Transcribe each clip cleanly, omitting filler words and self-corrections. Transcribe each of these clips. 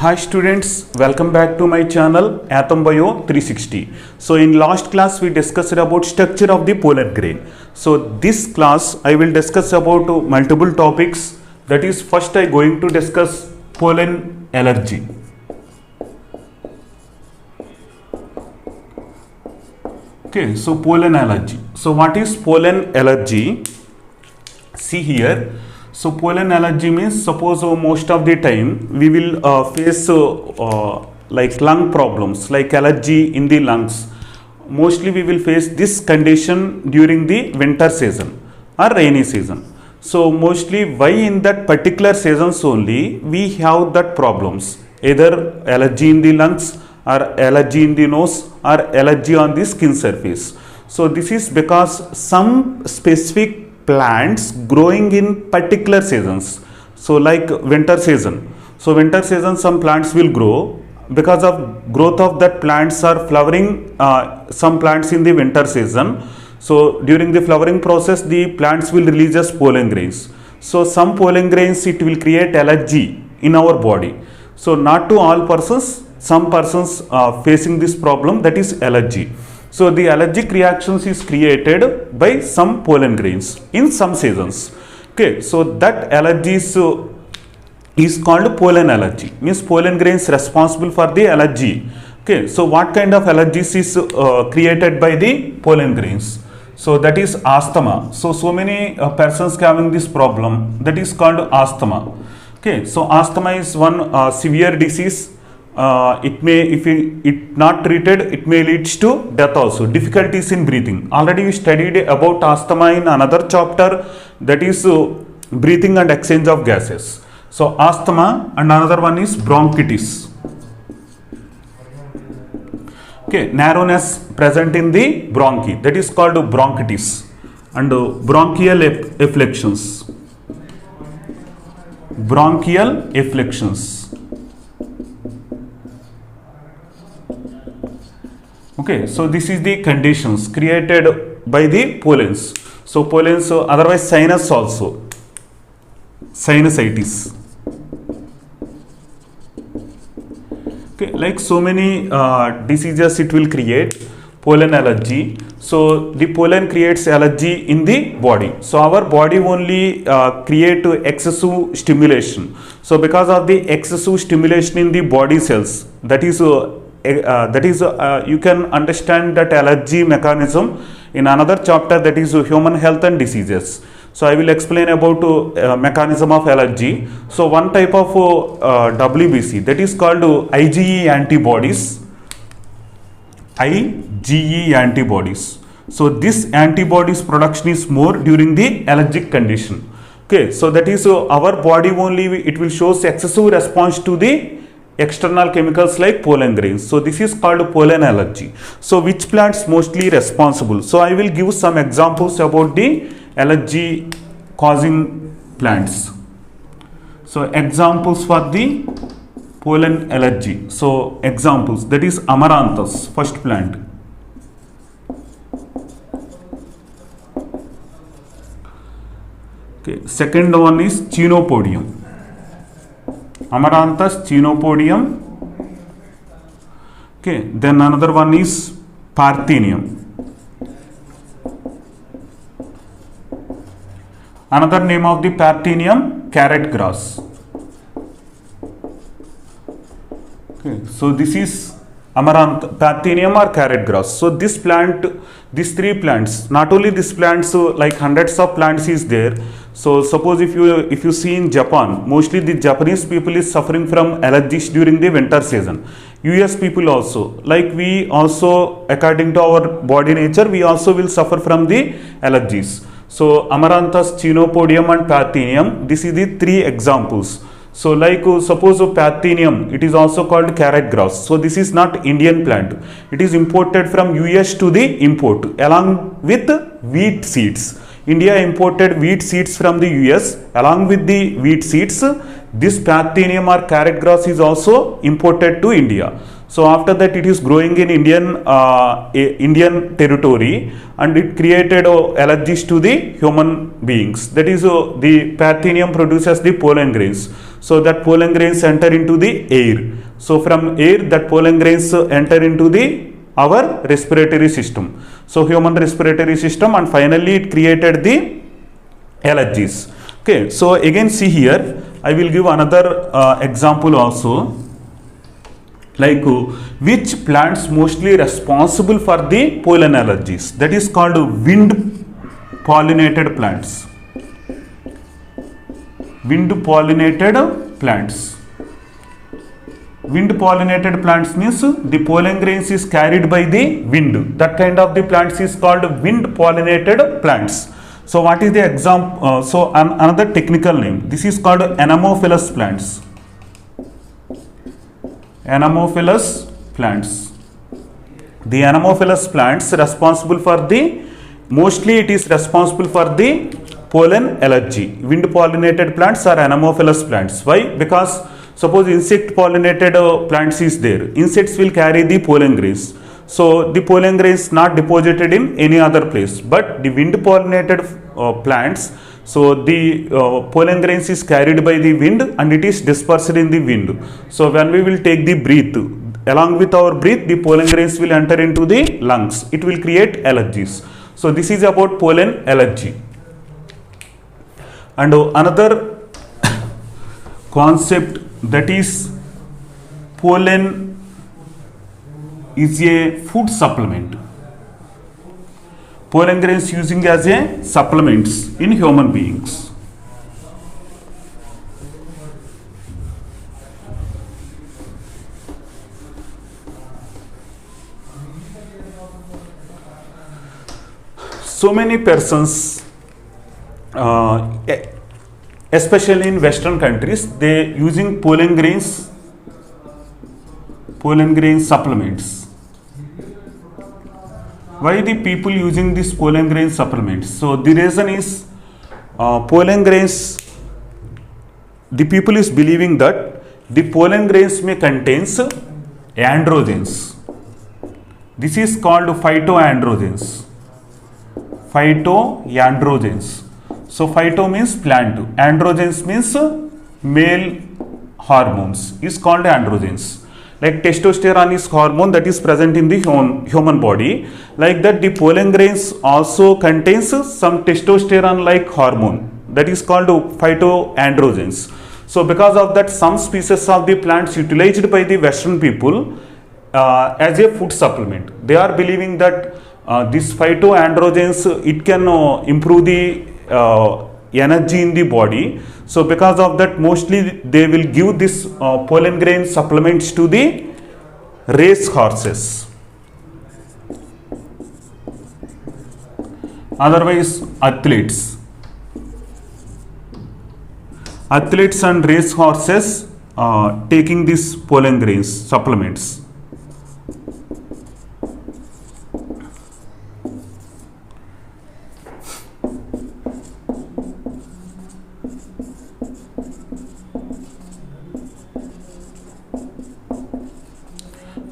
Hi students, welcome back to my channel Atom Bio 360. So in last class we discussed about structure of the pollen grain. So this class I will discuss about multiple topics. That is, first I going to discuss pollen allergy. Okay, so pollen allergy. So what is pollen allergy? See here. So pollen allergy means, suppose most of the time we will face like lung problems, like allergy in the lungs. Mostly we will face this condition during the winter season or rainy season. So mostly why in that particular seasons only we have that problems, either allergy in the lungs or allergy in the nose or allergy on the skin surface. So this is because some specific plants growing in particular seasons. So like winter season. So winter season some plants will grow. Because of growth of that plants are flowering, some plants in the winter season. So during the flowering process the plants will release as pollen grains. So some pollen grains it will create allergy in our body. So not to all persons, some persons facing this problem, that is allergy. So the allergic reactions is created by some pollen grains in some seasons. Okay, so that allergy is called pollen allergy. Means pollen grains responsible for the allergy. Okay, so what kind of allergies is created by the pollen grains? So that is asthma. So many persons having this problem, that is called asthma. Okay, so asthma is one severe disease. It may, if it not treated, it may leads to death also, difficulties in breathing. Already we studied about asthma in another chapter, that is breathing and exchange of gases. So asthma, and another one is bronchitis. Okay, narrowness present in the bronchi, that is called bronchitis, and bronchial afflictions. Bronchial afflictions. Okay, so this is the conditions created by the pollens. So pollens, otherwise sinus also, sinusitis. Okay, like so many diseases it will create pollen allergy. So the pollen creates allergy in the body. So our body only create excessive stimulation. So because of the excessive stimulation in the body cells, that is you can understand that allergy mechanism in another chapter, that is human health and diseases. So I will explain about mechanism of allergy. So one type of WBC, that is called IgE antibodies. IgE antibodies. So this antibodies production is more during the allergic condition. Okay, so that is our body only it will shows excessive response to the external chemicals like pollen grains. So this is called pollen allergy. So which plants mostly responsible? So I will give some examples about the allergy causing plants. So examples for the pollen allergy. So examples, that is amaranthus, first plant. Okay, second one is chenopodium. Amaranthus, chenopodium. Okay, then another one is parthenium. Another name of the parthenium, carrot grass. Okay, so this is amaranth, parthenium or carrot grass. So this plant, these three plants, not only these plants, like hundreds of plants is there. So suppose if you see in Japan, mostly the Japanese people is suffering from allergies during the winter season. US people also, like we also, according to our body nature, we also will suffer from the allergies. So amaranthus, chenopodium and parthenium, this is the three examples. So like suppose parthenium, it is also called carrot grass. So this is not Indian plant. It is imported from US to the import along with wheat seeds. India imported wheat seeds from the US. Along with the wheat seeds, this parthenium or carrot grass is also imported to India. So after that it is growing in Indian territory, and it created allergies to the human beings. That is the Parthenium produces the pollen grains. So that pollen grains enter into the air. So from air that pollen grains enter into the our respiratory system. So human respiratory system, and finally it created the allergies. Okay, so again see here, I will give another example also, like which plants mostly responsible for the pollen allergies. That is called wind pollinated plants. Wind pollinated plants. Wind pollinated plants means the pollen grains is carried by the wind. That kind of the plants is called wind pollinated plants. So what is the example? Another technical name. This is called anemophilous plants. Anemophilous plants. The anemophilous plants responsible for the, mostly it is responsible for the pollen allergy. Wind pollinated plants are anemophilous plants. Why? Because suppose insect pollinated plants is there. Insects will carry the pollen grains. So the pollen grains not deposited in any other place, but the wind pollinated plants, so the pollen grains is carried by the wind and it is dispersed in the wind. So when we will take the breath, along with our breath, the pollen grains will enter into the lungs. It will create allergies. So this is about pollen allergy. And another concept, that is pollen is a food supplement. Pollen grains using as a supplements in human beings. So many persons, especially in Western countries, they using pollen grains supplements. Why the people using this pollen grain supplements? So the reason is pollen grains, the people is believing that the pollen grains may contains androgens. This is called phytoandrogens. Phytoandrogens. So phyto means plant, androgens means male hormones, is called androgens. Like testosterone is hormone that is present in the human body. Like that, the pollen grains also contains some testosterone like hormone that is called phytoandrogens. So because of that, some species of the plants utilized by the Western people as a food supplement. They are believing that this phytoandrogens, it can improve the energy in the body. So because of that, mostly they will give this pollen grain supplements to the race horses. Otherwise, athletes and race horses taking these pollen grains supplements.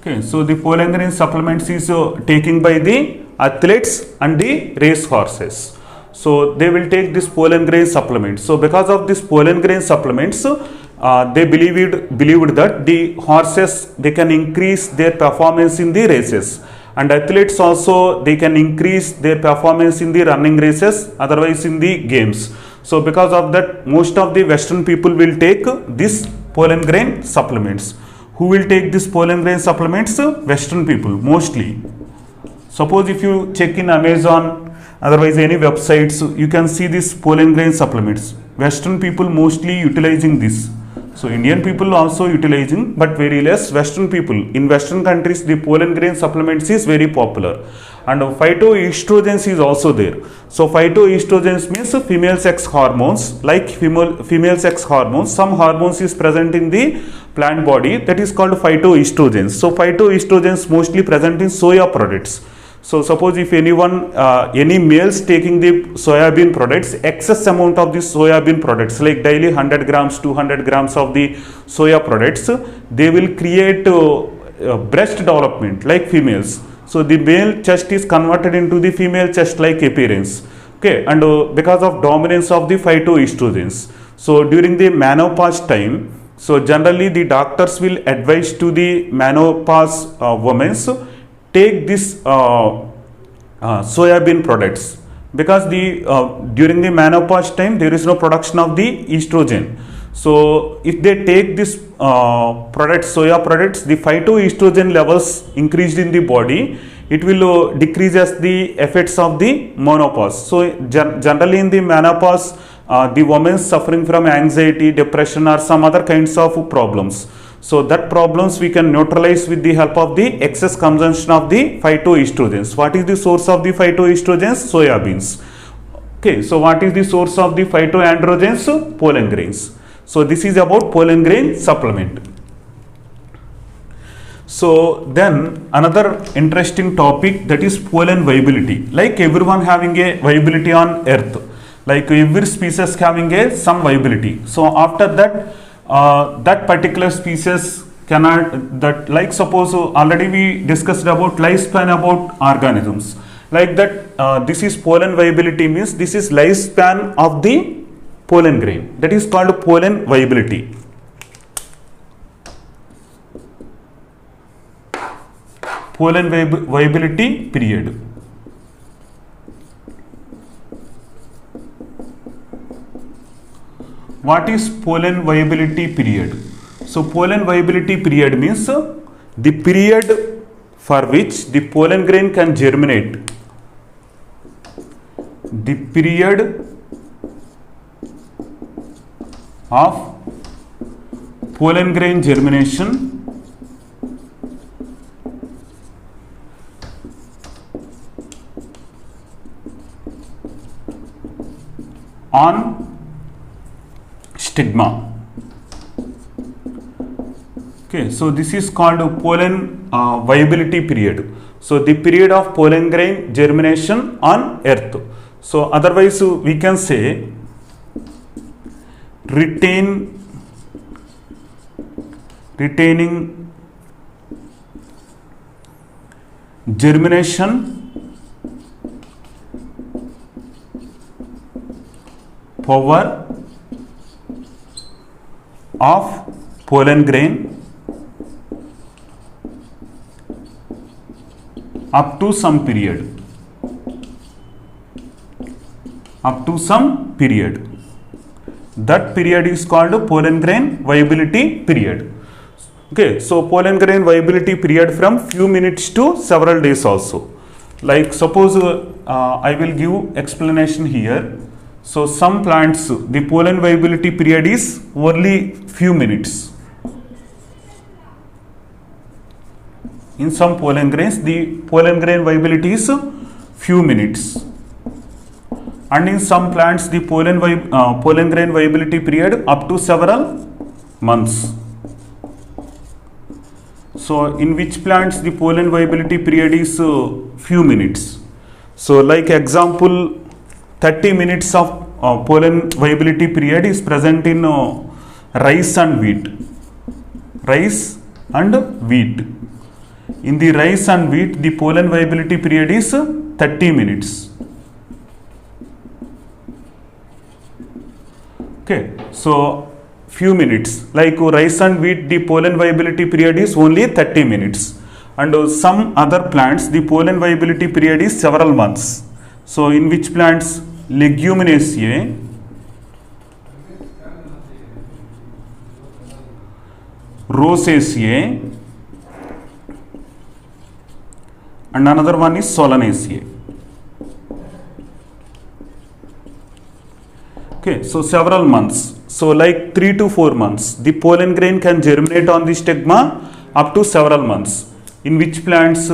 Okay, so the pollen grain supplements is taken by the athletes and the race horses. So they will take this pollen grain supplement. So because of this pollen grain supplements, they believed that the horses, they can increase their performance in the races, and athletes also, they can increase their performance in the running races, otherwise in the games. So because of that, most of the Western people will take this pollen grain supplements. Who will take this pollen grain supplements? Western people mostly. Suppose if you check in Amazon, otherwise any websites, you can see this pollen grain supplements. Western people mostly utilizing this. So Indian people also utilizing, but very less Western people. In Western countries, the pollen grain supplements is very popular. And phytoestrogens is also there. So phytoestrogens means female sex hormones, like female sex hormones. Some hormones is present in the plant body, that is called phytoestrogens. So phytoestrogens mostly present in soya products. So suppose if anyone, any males taking the soybean products, excess amount of the soybean products, like daily 100 grams, 200 grams of the soya products, they will create breast development like females. So the male chest is converted into the female chest like appearance. Okay, and because of dominance of the phytoestrogens. So during the menopause time, so generally the doctors will advise to the menopause women, so take this soybean products, because the during the menopause time there is no production of the estrogen. So if they take this products, soya products, the phytoestrogen levels increased in the body, it will decrease as the effects of the menopause. So generally in the menopause, the women suffering from anxiety, depression or some other kinds of problems. So that problems we can neutralize with the help of the excess consumption of the phytoestrogens. What is the source of the phytoestrogens? Soya beans. Okay, so what is the source of the phytoandrogens? Pollen grains. So this is about pollen grain supplement. So then another interesting topic, that is pollen viability. Like everyone having a viability on earth, like every species having a some viability. So after that, that particular species cannot, that like suppose already we discussed about lifespan about organisms, like that this is pollen viability, means this is lifespan of the pollen grain, that is called pollen viability. Pollen viability period. What is pollen viability period? So pollen viability period means the period for which the pollen grain can germinate. The period of pollen grain germination on stigma. Okay, so this is called pollen viability period. So the period of pollen grain germination on earth. So otherwise we can say retaining germination power of pollen grain up to some period. Up to some period. That period is called pollen grain viability period. Okay, so pollen grain viability period from few minutes to several days also. Like suppose I will give explanation here. So some plants, the pollen viability period is only few minutes. In some pollen grains, the pollen grain viability is few minutes. And in some plants, the pollen grain viability period up to several months. So in which plants the pollen viability period is few minutes. So like example, 30 minutes of pollen viability period is present in rice and wheat. Rice and wheat. In the rice and wheat, the pollen viability period is 30 minutes. Okay, so few minutes. Like rice and wheat, the pollen viability period is only 30 minutes. And some other plants, the pollen viability period is several months. So in which plants? Leguminaceae, Rosaceae, and another one is Solanaceae. Okay, so several months. So like 3 to 4 months. The pollen grain can germinate on the stigma up to several months. In which plants?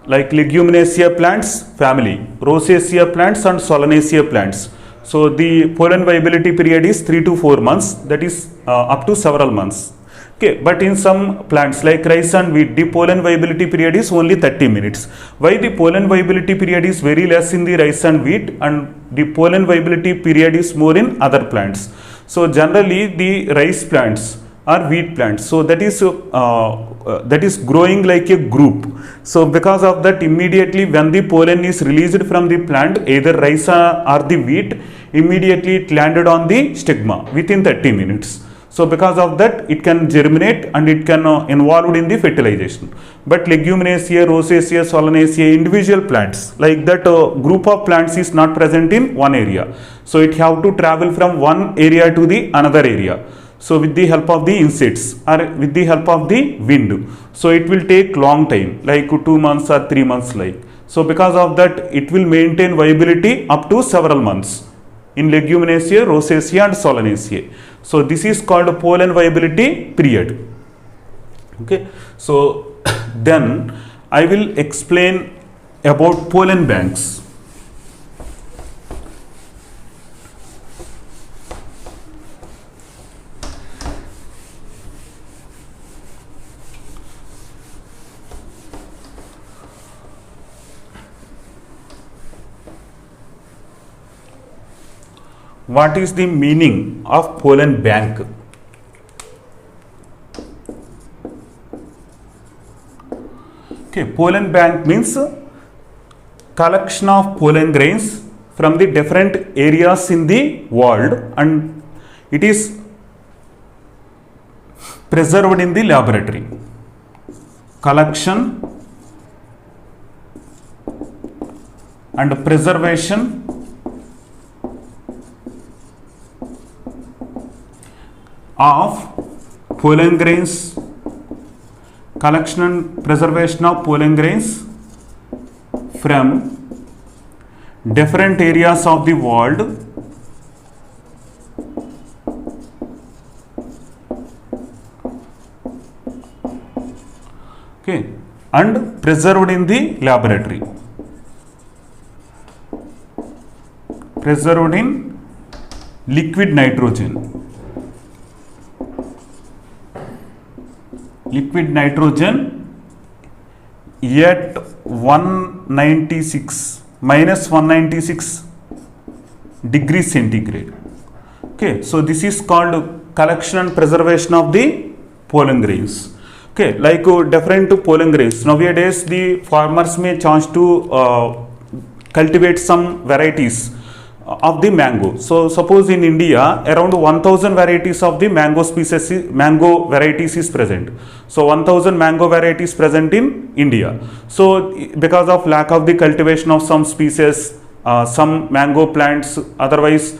Like Leguminaceae plants family, Rosaceae plants and Solanaceae plants. So the pollen viability period is 3 to 4 months, that is up to several months. Okay, but in some plants like rice and wheat, the pollen viability period is only 30 minutes. Why the pollen viability period is very less in the rice and wheat and the pollen viability period is more in other plants? So generally the rice plants, or wheat plants. So that is growing like a group. So because of that, immediately when the pollen is released from the plant, either rice or the wheat, immediately it landed on the stigma within 30 minutes. So because of that, it can germinate and it can involved in the fertilization. But Leguminosae, Rosaceae, Solanaceae, individual plants like that group of plants is not present in one area. So it have to travel from one area to the another area. So with the help of the insects or with the help of the wind. So it will take long time, like 2 months or 3 months like. So because of that, it will maintain viability up to several months in Leguminosae, Rosaceae and Solanaceae. So this is called pollen viability period. Okay. So then I will explain about pollen banks. What is the meaning of pollen bank? Okay, pollen bank means collection of pollen grains from the different areas in the world, and it is preserved in the laboratory. Collection and preservation of pollen grains, collection and preservation of pollen grains from different areas of the world okay, and preserved in the laboratory. Preserved in liquid nitrogen. Liquid nitrogen at 196 minus 196 degrees centigrade. Okay, so this is called collection and preservation of the pollen grains. Okay, like different pollen grains. Nowadays, the farmers may chance to cultivate some varieties of the mango. So suppose in India around 1000 varieties of the mango species, mango varieties is present. So 1000 mango varieties present in India. So because of lack of the cultivation of some species, some mango plants, otherwise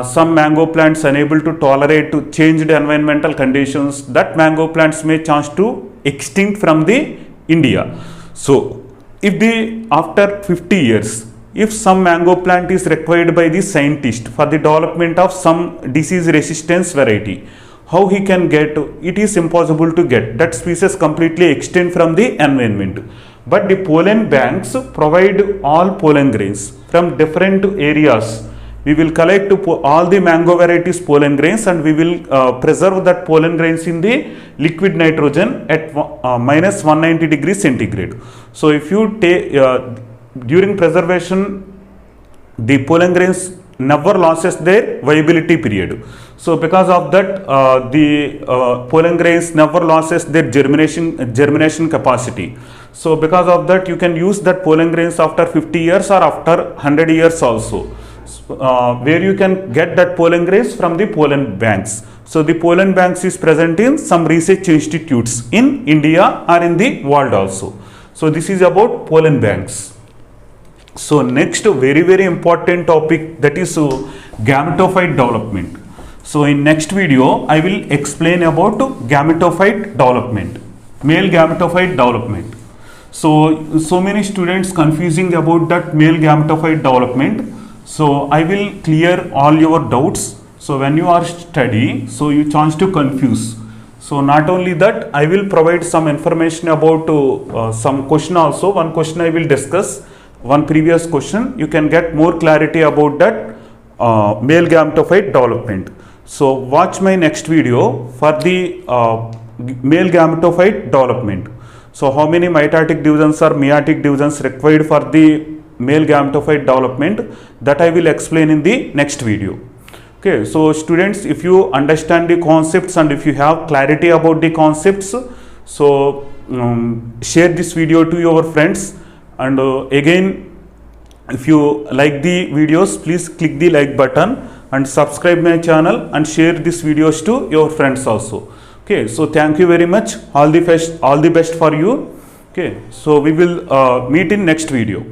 some mango plants unable to tolerate to changed environmental conditions, that mango plants may chance to extinct from the India. So if the after 50 years, if some mango plant is required by the scientist for the development of some disease resistance variety, how he can get? It is impossible to get. That species completely extinct from the environment. But the pollen banks provide all pollen grains from different areas. We will collect all the mango varieties pollen grains and we will preserve that pollen grains in the liquid nitrogen at minus 190 degrees centigrade. So if you take during preservation, the pollen grains never loses their viability period. So because of that, the pollen grains never loses their germination capacity. So because of that, you can use that pollen grains after 50 years or after 100 years also, where you can get that pollen grains from the pollen banks. So the pollen banks is present in some research institutes in India or in the world also. So this is about pollen banks. So next very important topic, that is gametophyte development. So in next video I will explain about gametophyte development, male gametophyte development. So many students confusing about that male gametophyte development. So I will clear all your doubts. So when you are study, so you chance to confuse. So not only that, I will provide some information about some question also. One question I will discuss. One previous question, you can get more clarity about that male gametophyte development. So watch my next video for the male gametophyte development. So how many mitotic divisions or meiotic divisions required for the male gametophyte development, that I will explain in the next video. Okay, so students, if you understand the concepts and if you have clarity about the concepts, so share this video to your friends. And again, if you like the videos, please click the like button and subscribe my channel and share these videos to your friends also. Okay, so thank you very much. All the best for you. Okay, so we will meet in next video.